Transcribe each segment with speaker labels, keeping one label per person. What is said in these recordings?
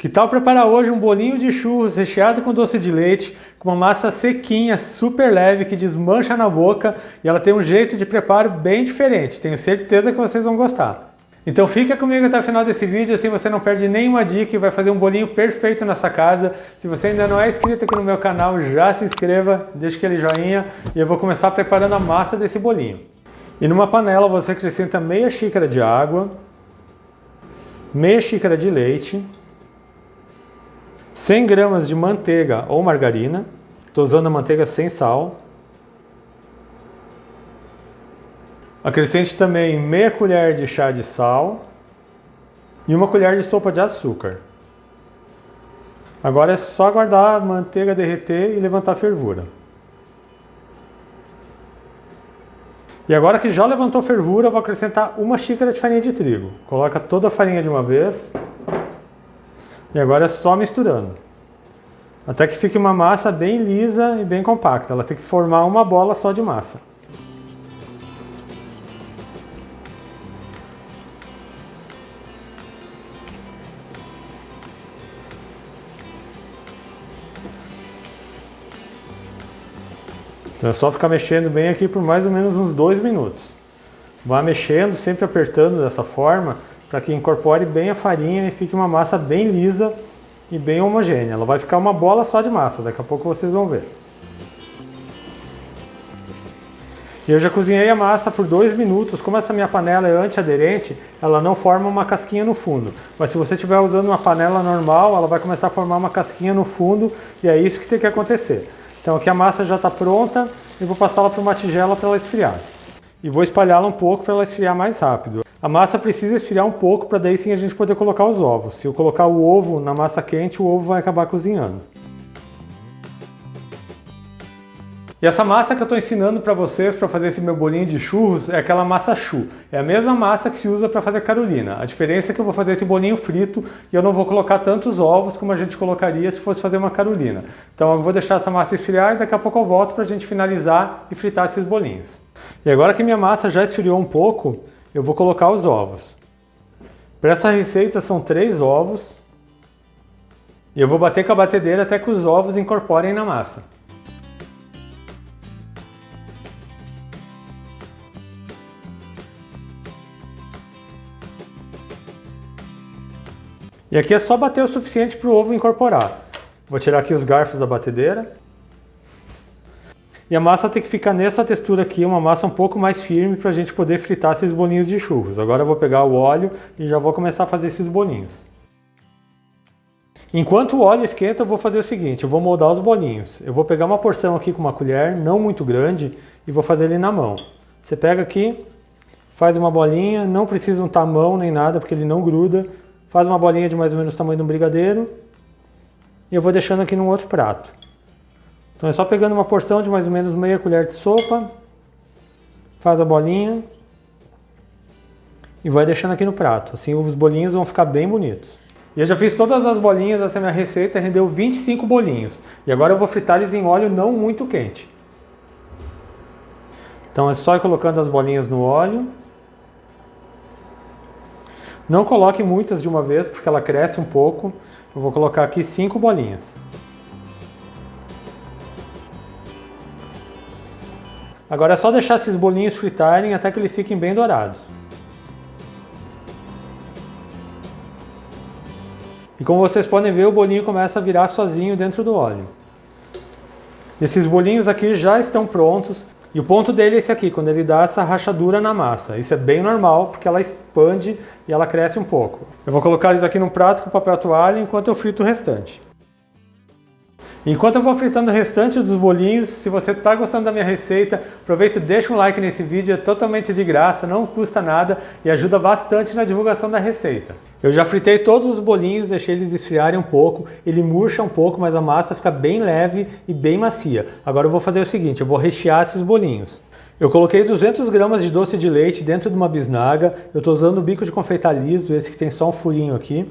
Speaker 1: Que tal preparar hoje um bolinho de churros recheado com doce de leite, com uma massa sequinha, super leve, que desmancha na boca e ela tem um jeito de preparo bem diferente. Tenho certeza que vocês vão gostar. Então fica comigo até o final desse vídeo, assim você não perde nenhuma dica e vai fazer um bolinho perfeito na sua casa. Se você ainda não é inscrito aqui no meu canal, já se inscreva, deixa aquele joinha e eu vou começar preparando a massa desse bolinho. E numa panela você acrescenta meia xícara de água, meia xícara de leite, 100 gramas de manteiga ou margarina, estou usando a manteiga sem sal. Acrescente também meia colher de chá de sal e uma colher de sopa de açúcar. Agora é só aguardar a manteiga derreter e levantar a fervura. E agora que já levantou fervura, eu vou acrescentar uma xícara de farinha de trigo. Coloca toda a farinha de uma vez. E agora é só misturando. Até que fique uma massa bem lisa e bem compacta. Ela tem que formar uma bola só de massa. Então é só ficar mexendo bem aqui por mais ou menos uns 2 minutos. Vá mexendo, sempre apertando dessa forma, para que incorpore bem a farinha e fique uma massa bem lisa e bem homogênea. Ela vai ficar uma bola só de massa, daqui a pouco vocês vão ver. Eu já cozinhei a massa por 2 minutos. Como essa minha panela é antiaderente, ela não forma uma casquinha no fundo. Mas se você estiver usando uma panela normal, ela vai começar a formar uma casquinha no fundo e é isso que tem que acontecer. Então aqui a massa já está pronta e vou passá-la para uma tigela para ela esfriar. E vou espalhá-la um pouco para ela esfriar mais rápido. A massa precisa esfriar um pouco para daí sim a gente poder colocar os ovos. Se eu colocar o ovo na massa quente, o ovo vai acabar cozinhando. E essa massa que eu estou ensinando para vocês para fazer esse meu bolinho de churros é aquela massa choux. É a mesma massa que se usa para fazer carolina. A diferença é que eu vou fazer esse bolinho frito e eu não vou colocar tantos ovos como a gente colocaria se fosse fazer uma carolina. Então eu vou deixar essa massa esfriar e daqui a pouco eu volto para a gente finalizar e fritar esses bolinhos. E agora que minha massa já esfriou um pouco, eu vou colocar os ovos. Para essa receita são 3 ovos. E eu vou bater com a batedeira até que os ovos incorporem na massa. E aqui é só bater o suficiente para o ovo incorporar. Vou tirar aqui os garfos da batedeira. E a massa tem que ficar nessa textura aqui, uma massa um pouco mais firme para a gente poder fritar esses bolinhos de churros. Agora eu vou pegar o óleo e já vou começar a fazer esses bolinhos. Enquanto o óleo esquenta, eu vou fazer o seguinte, eu vou moldar os bolinhos. Eu vou pegar uma porção aqui com uma colher, não muito grande, e vou fazer ele na mão. Você pega aqui, faz uma bolinha, não precisa untar a mão nem nada, porque ele não gruda. Faz uma bolinha de mais ou menos o tamanho de um brigadeiro. E eu vou deixando aqui num outro prato. Então é só pegando uma porção de mais ou menos meia colher de sopa, faz a bolinha e vai deixando aqui no prato. Assim os bolinhos vão ficar bem bonitos. E eu já fiz todas as bolinhas, essa minha receita rendeu 25 bolinhos. E agora eu vou fritar eles em óleo não muito quente. Então é só ir colocando as bolinhas no óleo. Não coloque muitas de uma vez, porque ela cresce um pouco. Eu vou colocar aqui 5 bolinhas. Agora é só deixar esses bolinhos fritarem até que eles fiquem bem dourados. E como vocês podem ver, o bolinho começa a virar sozinho dentro do óleo. Esses bolinhos aqui já estão prontos. E o ponto dele é esse aqui, quando ele dá essa rachadura na massa. Isso é bem normal, porque ela expande e ela cresce um pouco. Eu vou colocar eles aqui num prato com papel toalha enquanto eu frito o restante. Enquanto eu vou fritando o restante dos bolinhos, se você está gostando da minha receita, aproveita e deixa um like nesse vídeo, é totalmente de graça, não custa nada e ajuda bastante na divulgação da receita. Eu já fritei todos os bolinhos, deixei eles esfriarem um pouco, ele murcha um pouco, mas a massa fica bem leve e bem macia. Agora eu vou fazer o seguinte, eu vou rechear esses bolinhos. Eu coloquei 200 gramas de doce de leite dentro de uma bisnaga, eu estou usando o bico de confeitar liso, esse que tem só um furinho aqui.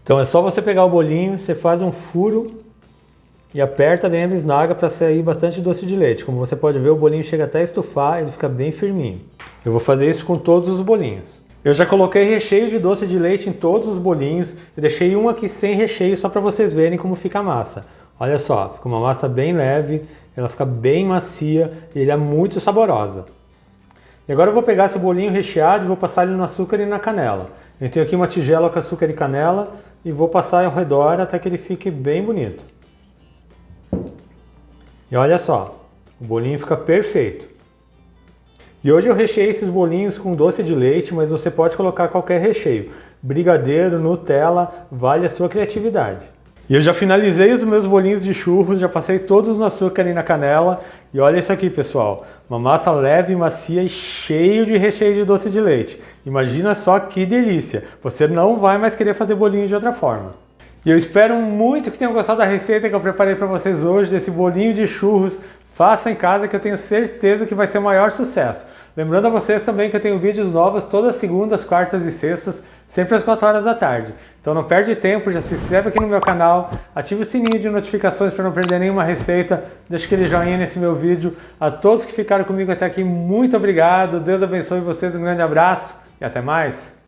Speaker 1: Então é só você pegar o bolinho, você faz um furo e aperta bem a bisnaga para sair bastante doce de leite. Como você pode ver, o bolinho chega até a estufar, ele fica bem firminho. Eu vou fazer isso com todos os bolinhos. Eu já coloquei recheio de doce de leite em todos os bolinhos e deixei um aqui sem recheio só para vocês verem como fica a massa. Olha só, fica uma massa bem leve, ela fica bem macia e ele é muito saborosa. E agora eu vou pegar esse bolinho recheado e vou passar ele no açúcar e na canela. Eu tenho aqui uma tigela com açúcar e canela e vou passar ao redor até que ele fique bem bonito. E olha só, o bolinho fica perfeito. E hoje eu recheei esses bolinhos com doce de leite, mas você pode colocar qualquer recheio. Brigadeiro, Nutella, vale a sua criatividade. E eu já finalizei os meus bolinhos de churros, já passei todos no açúcar e na canela. E olha isso aqui, pessoal. Uma massa leve, macia e cheio de recheio de doce de leite. Imagina só que delícia. Você não vai mais querer fazer bolinho de outra forma. E eu espero muito que tenham gostado da receita que eu preparei para vocês hoje, desse bolinho de churros. Faça em casa que eu tenho certeza que vai ser o maior sucesso. Lembrando a vocês também que eu tenho vídeos novos todas as segundas, quartas e sextas, sempre às 4 horas da tarde. Então não perde tempo, já se inscreve aqui no meu canal, ativa o sininho de notificações para não perder nenhuma receita, deixa aquele joinha nesse meu vídeo. A todos que ficaram comigo até aqui, muito obrigado, Deus abençoe vocês, um grande abraço e até mais!